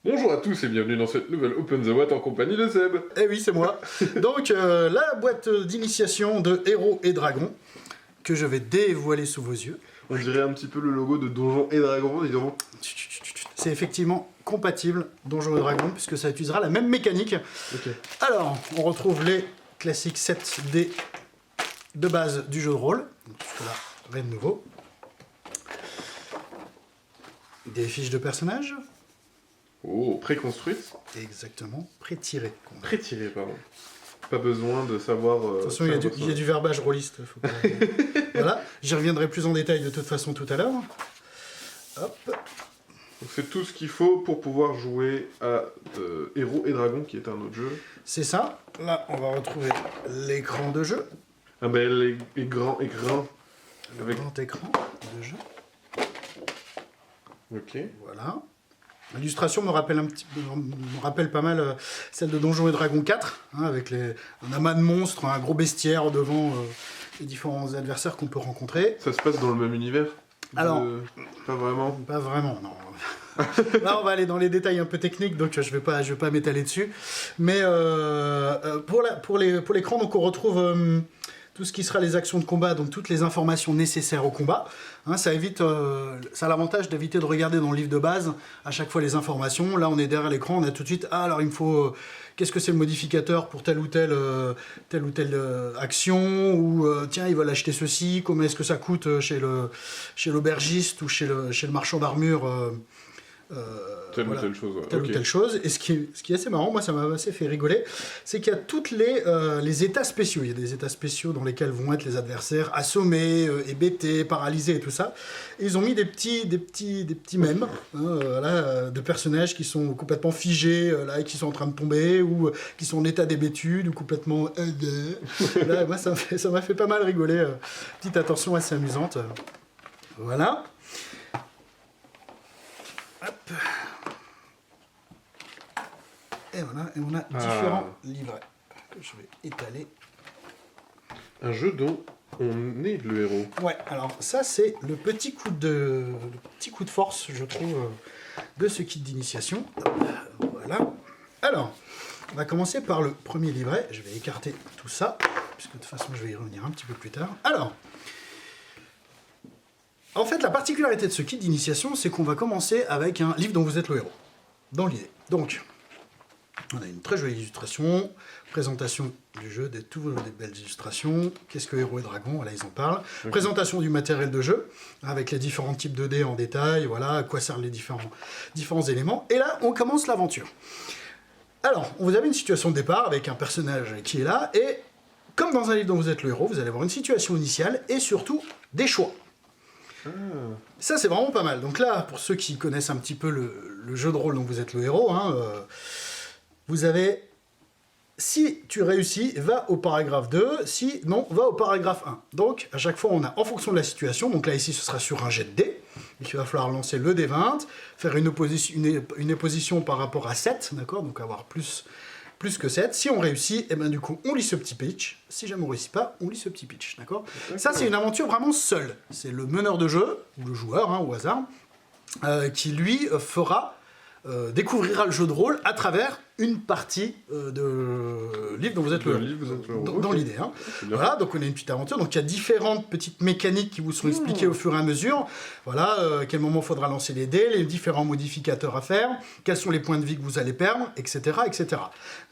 Bonjour à tous et bienvenue dans cette nouvelle Open the Watt en compagnie de Seb. Eh oui, c'est moi. Donc, la boîte d'initiation de Héros et Dragons, que je vais dévoiler sous vos yeux. On dirait un petit peu le logo de Donjons et Dragons, disons. C'est effectivement compatible Donjons et Dragons, puisque ça utilisera la même mécanique. Ok. Alors, on retrouve les classiques 7D de base du jeu de rôle. Donc, jusque-là, rien de nouveau. Des fiches de personnages. Oh, préconstruite. Exactement, pré-tirées. Pré-tirée, pardon. Pas besoin de savoir... Attention, il y a du verbage rôliste. Faut pas... Voilà, j'y reviendrai plus en détail de toute façon tout à l'heure. Hop. Donc c'est tout ce qu'il faut pour pouvoir jouer à Héros et Dragons, qui est un autre jeu. C'est ça. Là, on va retrouver l'écran de jeu. Un bel et grand écran. Le grand écran de jeu. Ok. Voilà. L'illustration me rappelle pas mal celle de Donjons et Dragons 4, hein, avec un amas de monstres, un gros bestiaire devant les différents adversaires qu'on peut rencontrer. Ça se passe dans le même univers? Alors, pas vraiment. Pas vraiment, non. Là, on va aller dans les détails un peu techniques, donc je vais pas m'étaler dessus. Mais pour l'écran, donc on retrouve tout ce qui sera les actions de combat, donc toutes les informations nécessaires au combat. Hein, ça a l'avantage d'éviter de regarder dans le livre de base à chaque fois les informations. Là, on est derrière l'écran, on a tout de suite, alors il me faut, qu'est-ce que c'est le modificateur pour telle ou telle action, ou tiens, ils veulent acheter ceci, combien est-ce que ça coûte chez l'aubergiste ou chez le marchand d'armure. Telle ou telle chose. Ouais. Telle ou telle chose. Et ce qui est assez marrant, moi ça m'a assez fait rigoler, c'est qu'il y a toutes les états spéciaux. Il y a des états spéciaux dans lesquels vont être les adversaires assommés, hébétés, paralysés et tout ça. Et ils ont mis des petits mèmes de personnages qui sont complètement figés là, et qui sont en train de tomber, ou qui sont en état d'hébétude, ou complètement... Là, moi ça m'a fait pas mal rigoler. Petite attention assez amusante. Voilà. Hop. Et voilà, et on a différents livrets que je vais étaler. Un jeu dont on est le héros. Ouais, alors ça c'est le petit coup de force, je trouve, de ce kit d'initiation. Voilà. Alors, on va commencer par le premier livret. Je vais écarter tout ça, puisque de toute façon je vais y revenir un petit peu plus tard. Alors, en fait, la particularité de ce kit d'initiation, c'est qu'on va commencer avec un livre dont vous êtes le héros, dans l'idée. Donc, on a une très jolie illustration, présentation du jeu, des belles illustrations. Qu'est-ce que Héros et Dragons? Voilà, ils en parlent. Okay. Présentation du matériel de jeu, avec les différents types de dés en détail, voilà, à quoi servent les différents éléments. Et là, on commence l'aventure. Alors, vous avez une situation de départ avec un personnage qui est là, et comme dans un livre dont vous êtes le héros, vous allez avoir une situation initiale, et surtout, des choix. Ça, c'est vraiment pas mal. Donc là, pour ceux qui connaissent un petit peu le jeu de rôle dont vous êtes le héros, hein, vous avez, si tu réussis, va au paragraphe 2, si non, va au paragraphe 1. Donc, à chaque fois, on a, en fonction de la situation, donc là, ici, ce sera sur un jet de dés, donc il va falloir lancer le D20, faire une opposition par rapport à 7, d'accord, donc avoir plus que 7. Si on réussit, et ben du coup, on lit ce petit pitch. Si jamais on ne réussit pas, on lit ce petit pitch, d'accord. Ça, c'est une aventure vraiment seule. C'est le meneur de jeu, ou le joueur, hein, au hasard, qui, lui, découvrira le jeu de rôle à travers une partie de livre dont vous êtes dans l'idée. Hein. Voilà, donc on a une petite aventure. Donc il y a différentes petites mécaniques qui vous sont expliquées au fur et à mesure. Voilà, à quel moment il faudra lancer les dés, les différents modificateurs à faire, quels sont les points de vie que vous allez perdre, etc. etc.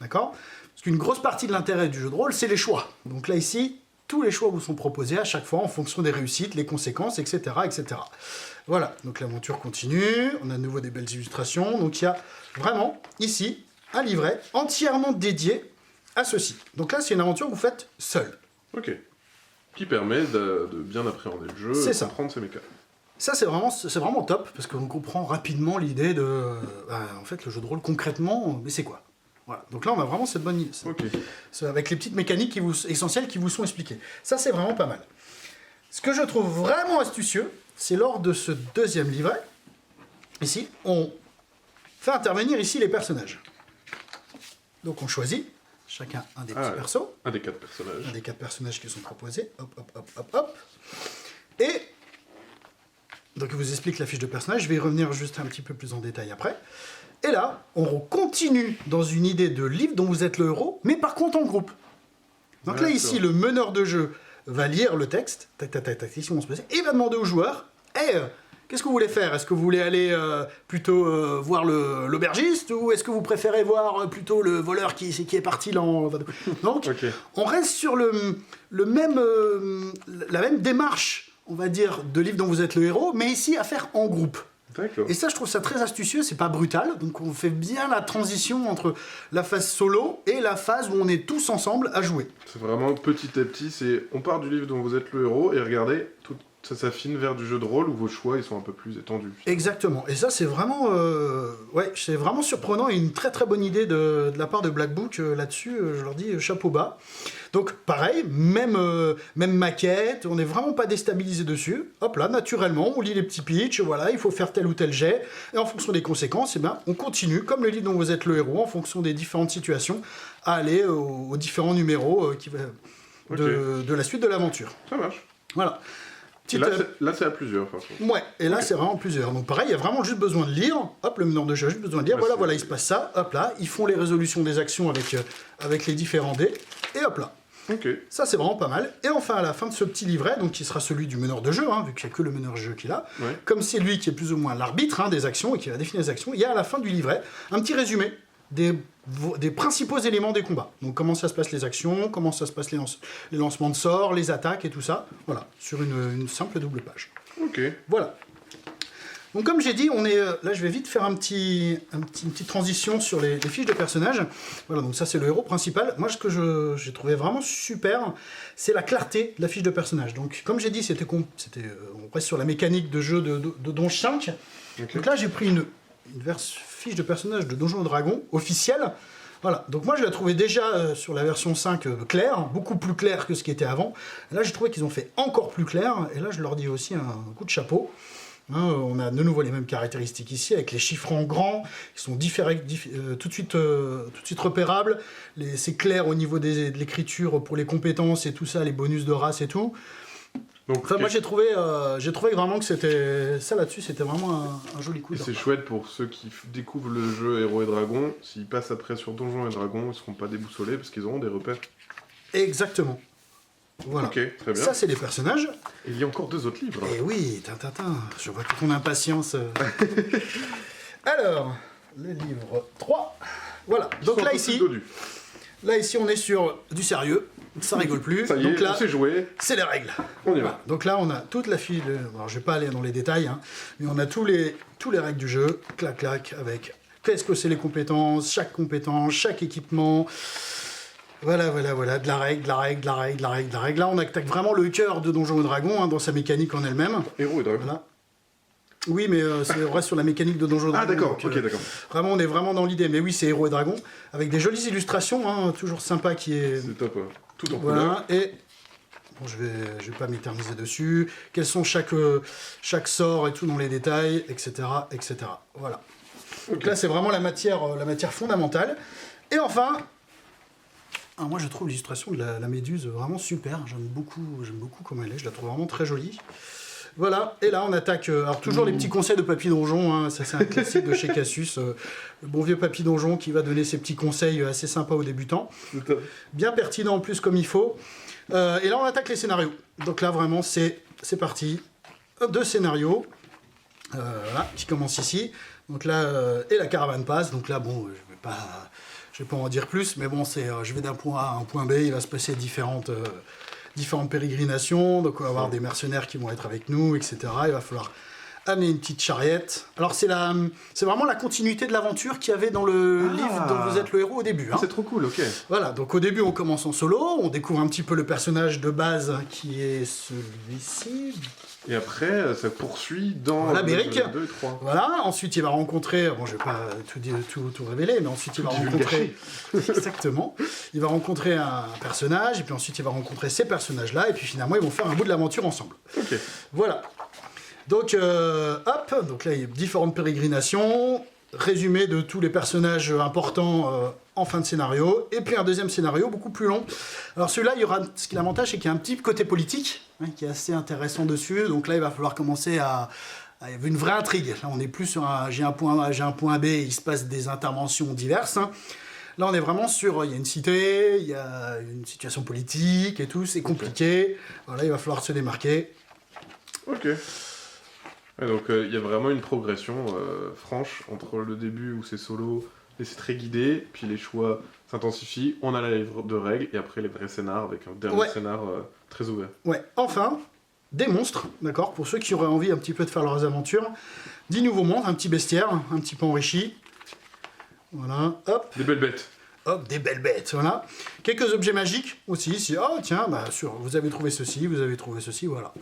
D'accord ? Parce qu'une grosse partie de l'intérêt du jeu de rôle, c'est les choix. Donc là, ici, tous les choix vous sont proposés à chaque fois en fonction des réussites, les conséquences, etc. etc. Voilà, donc l'aventure continue, on a de nouveau des belles illustrations, donc il y a vraiment, ici, un livret entièrement dédié à ceci. Donc là, c'est une aventure que vous faites seul. Ok. Qui permet de bien appréhender le jeu, de comprendre ses mécaniques. Ça, c'est vraiment top, parce qu'on comprend rapidement l'idée de... en fait, le jeu de rôle, concrètement, mais c'est quoi ? Voilà. Donc là, on a vraiment cette bonne idée. Okay. Avec les petites mécaniques essentielles qui vous sont expliquées. Ça, c'est vraiment pas mal. Ce que je trouve vraiment astucieux, c'est lors de ce deuxième livret, ici, on fait intervenir ici les personnages. Donc on choisit, chacun un des petits persos. Un des 4 personnages. Un des 4 personnages qui sont proposés. Hop, hop, hop, hop, hop. Et, donc je vous explique la fiche de personnage, je vais y revenir juste un petit peu plus en détail après. Et là, on continue dans une idée de livre dont vous êtes le héros, mais par contre en groupe. Donc là, ici, le meneur de jeu va lire le texte, tac, tac, tac, tac, ici, on se passe, et il va demander aux joueurs, hey, qu'est-ce que vous voulez faire? Est-ce que vous voulez aller plutôt voir l'aubergiste, ou est-ce que vous préférez voir plutôt le voleur qui est parti là? Donc, on reste sur la même démarche, on va dire, de livre dont vous êtes le héros, mais ici à faire en groupe. Et ça, je trouve ça très astucieux, c'est pas brutal, donc on fait bien la transition entre la phase solo et la phase où on est tous ensemble à jouer. C'est vraiment petit à petit, on part du livre dont vous êtes le héros, et regardez, ça s'affine vers du jeu de rôle où vos choix ils sont un peu plus étendus. Exactement, et ça c'est vraiment, c'est vraiment surprenant et une très très bonne idée de la part de Black Book là-dessus, je leur dis chapeau bas. Donc pareil, même maquette, on n'est vraiment pas déstabilisé dessus. Hop là, naturellement, on lit les petits pitchs, voilà, il faut faire tel ou tel jet, et en fonction des conséquences, on continue, comme le livre dont vous êtes le héros, en fonction des différentes situations, à aller aux différents numéros de la suite de l'aventure. Ça marche. Voilà. Et là, c'est à plusieurs, par contre. Ouais, et là, c'est vraiment plusieurs. Donc pareil, il y a vraiment juste besoin de lire. Hop, le meneur de jeu a juste besoin de lire. Voilà, il se passe ça. Hop là, ils font les résolutions des actions avec les différents dés. Et hop là. Ça, c'est vraiment pas mal. Et enfin, à la fin de ce petit livret, donc qui sera celui du meneur de jeu, vu qu'il n'y a que le meneur de jeu qui l'a, comme c'est lui qui est plus ou moins l'arbitre des actions et qui va définir les actions, il y a à la fin du livret un petit résumé des principaux éléments des combats. Donc comment ça se passe les actions, comment ça se passe les lancements de sorts, les attaques et tout ça. Voilà, sur une simple double page. Voilà. Donc comme j'ai dit, là je vais vite faire une petite transition sur les fiches de personnages. Voilà, donc ça c'est le héros principal. Moi ce que j'ai trouvé vraiment super, c'est la clarté de la fiche de personnage. Donc comme j'ai dit, on reste sur la mécanique de jeu de Donjon 5. Donc là j'ai pris une fiche de personnage de Donjons et Dragons officielle. Voilà, donc moi je la trouvais déjà sur la version 5 claire, beaucoup plus claire que ce qui était avant. Et là j'ai trouvé qu'ils ont fait encore plus clair, et là je leur dis aussi un coup de chapeau. On a de nouveau les mêmes caractéristiques ici, avec les chiffres en grand, qui sont tout de suite repérables. C'est clair au niveau de l'écriture pour les compétences et tout ça, les bonus de race et tout. Donc, moi j'ai trouvé vraiment que c'était ça là-dessus, c'était vraiment un joli coup. C'est chouette pour ceux qui découvrent le jeu Héros et Dragons, s'ils passent après sur Donjons et Dragons, ils ne seront pas déboussolés parce qu'ils auront des repères. Exactement. Voilà. Très bien. Ça c'est les personnages. Et il y a encore 2 autres livres. Et oui, je vois toute ton impatience. Alors, le livre 3. Voilà, donc là ici on est sur du sérieux. Ça rigole plus. Ça y donc est, là, on sait jouer. C'est les règles. On y va. Donc là, on a toute la file. Alors, je vais pas aller dans les détails, mais on a tous les règles du jeu. Clac, clac, avec qu'est-ce que c'est les compétences, chaque équipement. Voilà. De la règle. Là, on attaque vraiment le cœur de Donjons et Dragons dans sa mécanique en elle-même. Héros et Dragons. Voilà. Oui, mais on reste sur la mécanique de Donjons et Dragons. Ah d'accord, donc, d'accord. Vraiment, on est vraiment dans l'idée. Mais oui, c'est Héros et Dragons, avec des jolies illustrations, toujours sympa qui est... C'est top, tout en couleur. Et bon, je vais pas m'éterniser dessus. Quels sont chaque sort et tout dans les détails, etc. Voilà. Donc là, c'est vraiment la matière fondamentale. Et enfin... moi, je trouve l'illustration de la méduse vraiment super. J'aime beaucoup comment elle est. Je la trouve vraiment très jolie. Voilà, et là on attaque, alors toujours les petits conseils de Papy Donjon, ça c'est un classique de chez Cassius, le bon vieux Papy Donjon qui va donner ses petits conseils assez sympas aux débutants, bien pertinent en plus comme il faut, et là on attaque les scénarios, donc là vraiment c'est parti, 2 scénarios, voilà, qui commencent ici, donc là, et la caravane passe, donc là bon, je vais pas en dire plus, mais bon, je vais d'un point A à un point B, il va se passer différentes pérégrinations, donc on va avoir des mercenaires qui vont être avec nous, etc. Il va falloir amener une petite charrette. Alors c'est vraiment la continuité de l'aventure qu'il y avait dans le livre dont vous êtes le héros au début. C'est trop cool, ok. Voilà, donc au début on commence en solo, on découvre un petit peu le personnage de base qui est celui-ci. Et après, ça poursuit dans le 2 et 3. Voilà, ensuite il va rencontrer, bon je vais pas tout révéler, mais ensuite il va rencontrer... Exactement. Il va rencontrer un personnage, et puis ensuite il va rencontrer ces personnages-là, et puis finalement ils vont faire un bout de l'aventure ensemble. Ok. Voilà. Donc, donc là il y a différentes pérégrinations, résumé de tous les personnages importants en fin de scénario, et puis un deuxième scénario beaucoup plus long. Alors celui-là, l'avantage c'est qu'il y a un petit côté politique, qui est assez intéressant dessus, donc là il va falloir commencer à il y avait une vraie intrigue. Là, on n'est plus sur j'ai un point A, j'ai un point B, il se passe des interventions diverses. Hein. Là, on est vraiment sur, il y a une cité, il y a une situation politique et tout, c'est compliqué. Voilà, il va falloir se démarquer. Ok. Et donc, il y a vraiment une progression franche entre le début où c'est solo et c'est très guidé, puis les choix s'intensifient, on a la livre de règles, et après les vrais scénars avec un dernier scénar très ouvert. Ouais, enfin, des monstres, d'accord, pour ceux qui auraient envie un petit peu de faire leurs aventures. 10 nouveaux monstres, un petit bestiaire, un petit peu enrichi. Voilà, hop. Des belles bêtes. Hop, des belles bêtes, voilà. Quelques objets magiques aussi, si, oh tiens, bah, vous avez trouvé ceci, vous avez trouvé ceci, voilà.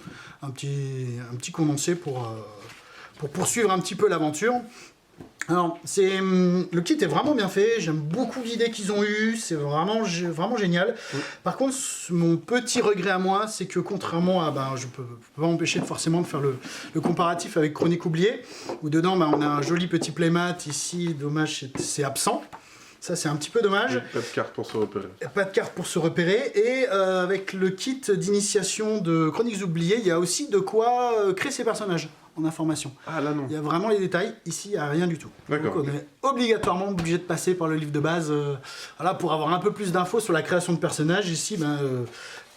Un petit condensé pour poursuivre un petit peu l'aventure. Alors, le kit est vraiment bien fait, j'aime beaucoup l'idée qu'ils ont eue, c'est vraiment génial. Oui. Par contre, mon petit regret à moi, c'est que contrairement à, je peux pas m'empêcher forcément de faire le comparatif avec Chronique oubliée, où dedans, on a un joli petit playmat, ici, dommage, c'est absent. Ça, c'est un petit peu dommage. Oui, pas de carte pour se repérer. Pas de carte pour se repérer. Et avec le kit d'initiation de Chroniques oubliées, il y a aussi de quoi créer ses personnages en information. Ah là non. Il y a vraiment les détails. Ici, il n'y a rien du tout. D'accord. Donc, on est obligatoirement obligé de passer par le livre de base voilà, pour avoir un peu plus d'infos sur la création de personnages. Ici,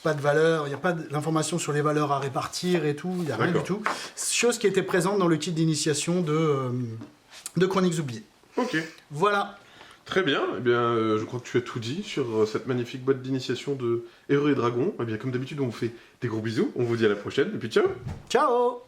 pas de valeur, il n'y a pas d'informations sur les valeurs à répartir et tout. Il n'y a rien du tout. Chose qui était présente dans le kit d'initiation de Chroniques oubliées. Ok. Voilà. Très bien, eh bien, je crois que tu as tout dit sur cette magnifique boîte d'initiation de Héros et Dragons. Eh bien, comme d'habitude, on vous fait des gros bisous, on vous dit à la prochaine, et puis ciao. Ciao.